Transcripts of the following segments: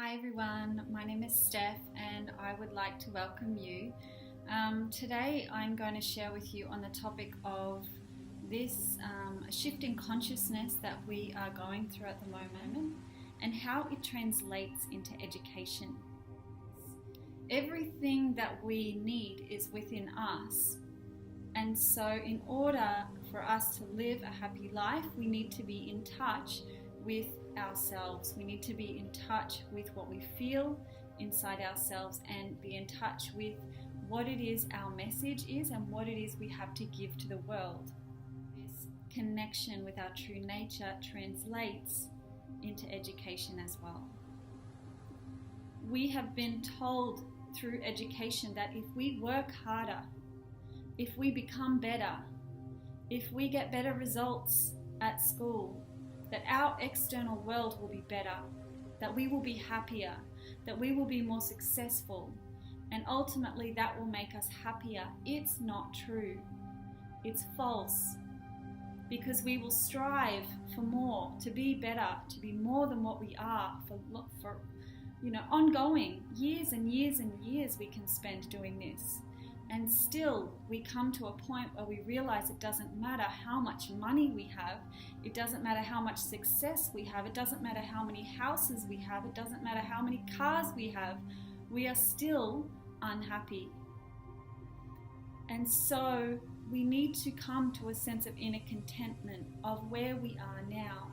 Hi everyone, my name is Steph and I would like to welcome you. Today I'm going to share with you on the topic of this shift in consciousness that we are going through at the moment and how it translates into education. Everything that we need is within us, and so in order for us to live a happy life, we need to be in touch with ourselves. We need to be in touch with what we feel inside ourselves and be in touch with what it is our message is and what it is we have to give to the world. This connection with our true nature translates into education as well. We have been told through education that if we work harder, if we become better, if we get better results at school, that our external world will be better, that we will be happier, that we will be more successful, and ultimately that will make us happier. It's not true. It's false. Because we will strive for more, to be better, to be more than what we are for ongoing years and years and years we can spend doing this. And still, we come to a point where we realize it doesn't matter how much money we have, it doesn't matter how much success we have, it doesn't matter how many houses we have, it doesn't matter how many cars we have, we are still unhappy. And so we need to come to a sense of inner contentment of where we are now,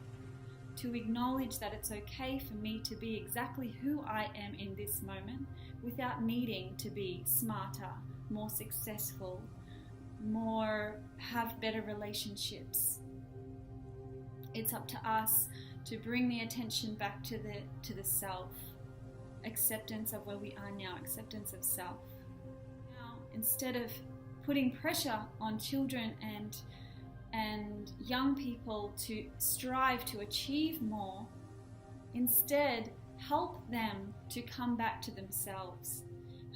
to acknowledge that it's okay for me to be exactly who I am in this moment without needing to be smarter, more successful, have better relationships. It's up to us to bring the attention back to the self, acceptance of where we are now, acceptance of self. Now, instead of putting pressure on children and young people to strive to achieve more, instead help them to come back to themselves,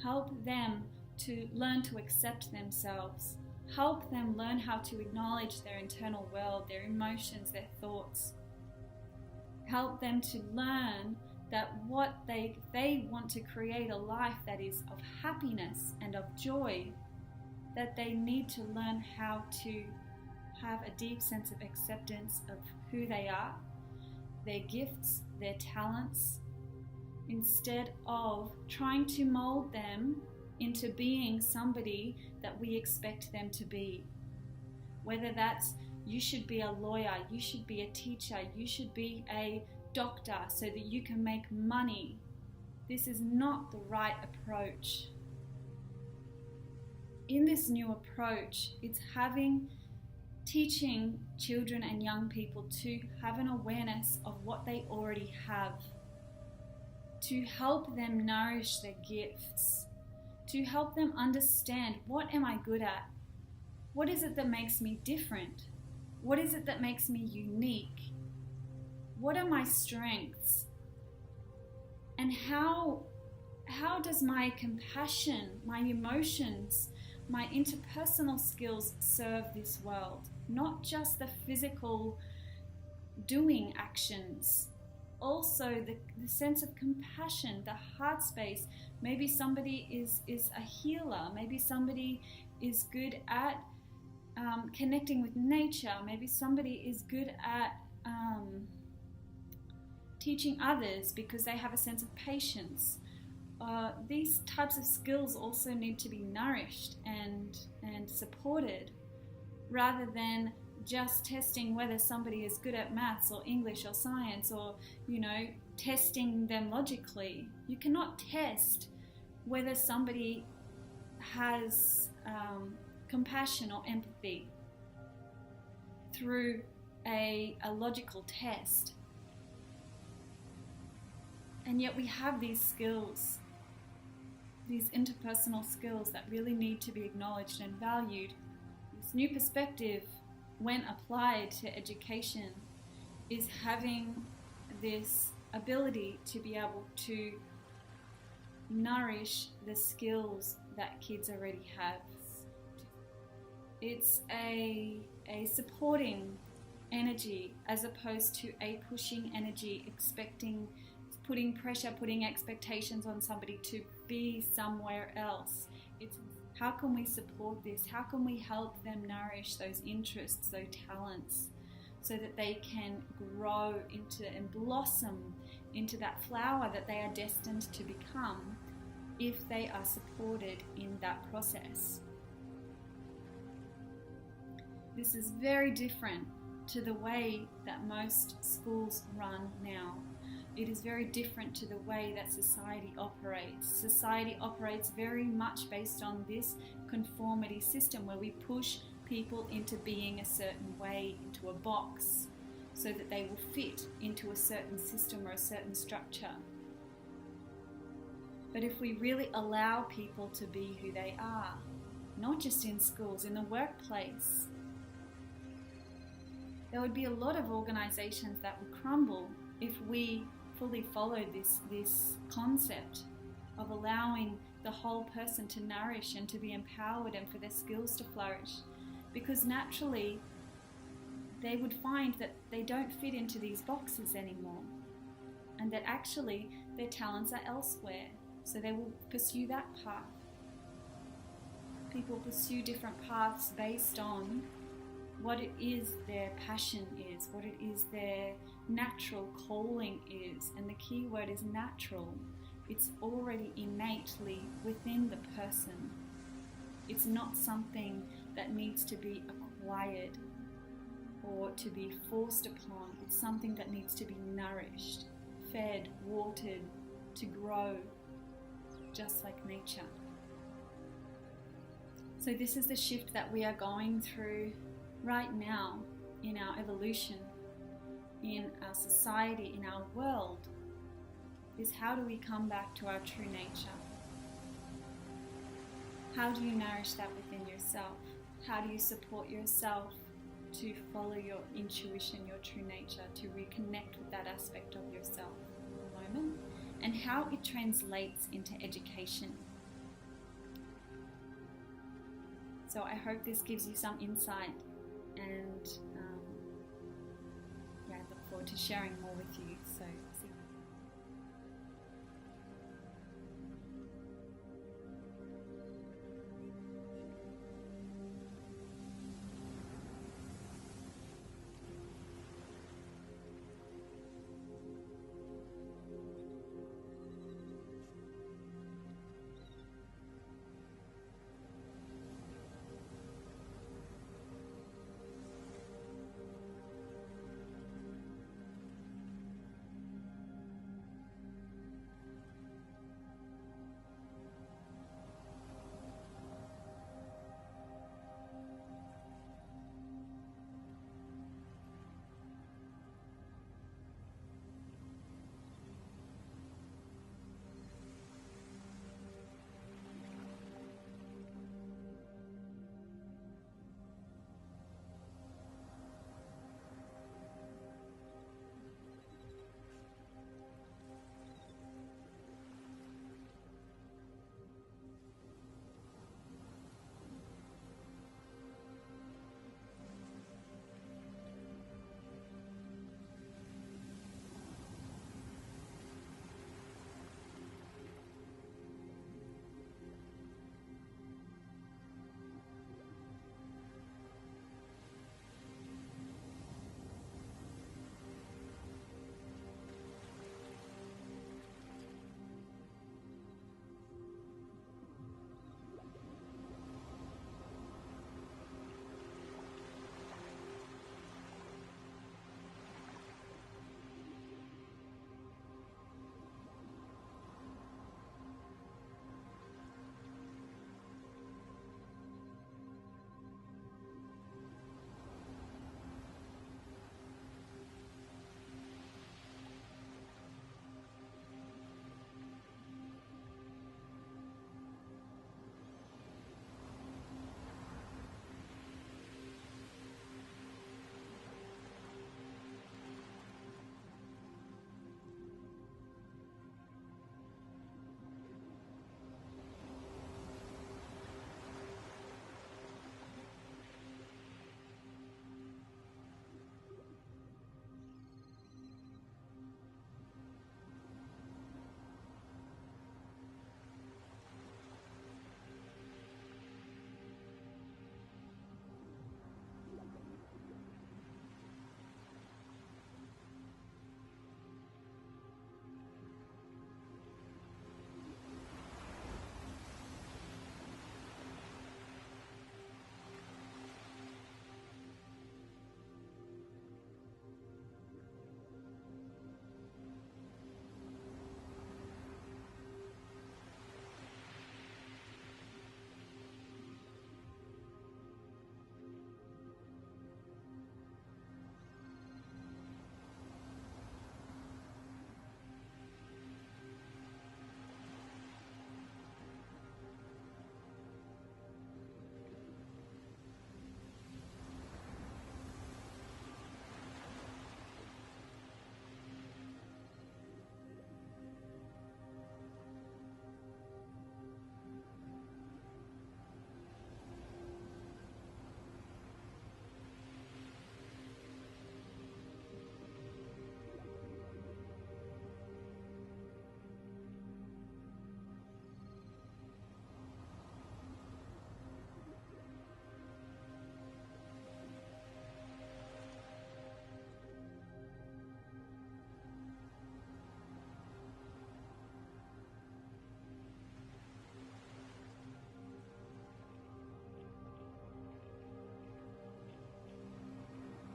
help them to learn to accept themselves, help them learn how to acknowledge their internal world, their emotions, their thoughts, help them to learn that what they want to create a life that is of happiness and of joy, that they need to learn how to have a deep sense of acceptance of who they are, their gifts, their talents, instead of trying to mold them into being somebody that we expect them to be. Whether that's, you should be a lawyer, you should be a teacher, you should be a doctor so that you can make money. This is not the right approach. In this new approach, it's teaching children and young people to have an awareness of what they already have, to help them nourish their gifts, to help them understand, what am I good at? What is it that makes me different? What is it that makes me unique? What are my strengths? And how does my compassion, my emotions, my interpersonal skills serve this world? Not just the physical doing actions, also the sense of compassion, the heart space. Maybe somebody is a healer, maybe somebody is good at connecting with nature, maybe somebody is good at teaching others because they have a sense of patience. These types of skills also need to be nourished and supported, rather than just testing whether somebody is good at maths or English or science, or testing them logically. You cannot test whether somebody has compassion or empathy through a logical test. And yet we have these skills, these interpersonal skills that really need to be acknowledged and valued. This new perspective, when applied to education, is having this ability to be able to nourish the skills that kids already have. It's a supporting energy as opposed to a pushing energy, expecting putting pressure, putting expectations on somebody to be somewhere else. It's how can we support this? How can we help them nourish those interests, those talents, so that they can grow into and blossom into that flower that they are destined to become if they are supported in that process. This is very different to the way that most schools run now. It is very different to the way that society operates. Society operates very much based on this conformity system where we push people into being a certain way, into a box, so that they will fit into a certain system or a certain structure. But if we really allow people to be who they are, not just in schools, in the workplace, there would be a lot of organizations that would crumble if we fully followed this concept of allowing the whole person to nourish and to be empowered and for their skills to flourish. Because naturally, they would find that they don't fit into these boxes anymore, and that actually their talents are elsewhere. So they will pursue that path. People pursue different paths based on what it is their passion is, what it is their natural calling is. And the key word is natural. It's already innately within the person. It's not something that needs to be acquired or to be forced upon. It's something that needs to be nourished, fed, watered, to grow, just like nature. So this is the shift that we are going through right now in our evolution, in our society, in our world, is how do we come back to our true nature? How do you nourish that within yourself? How do you support yourself to follow your intuition, your true nature, to reconnect with that aspect of yourself in the moment, and how it translates into education? So I hope this gives you some insight, and I look forward to sharing more with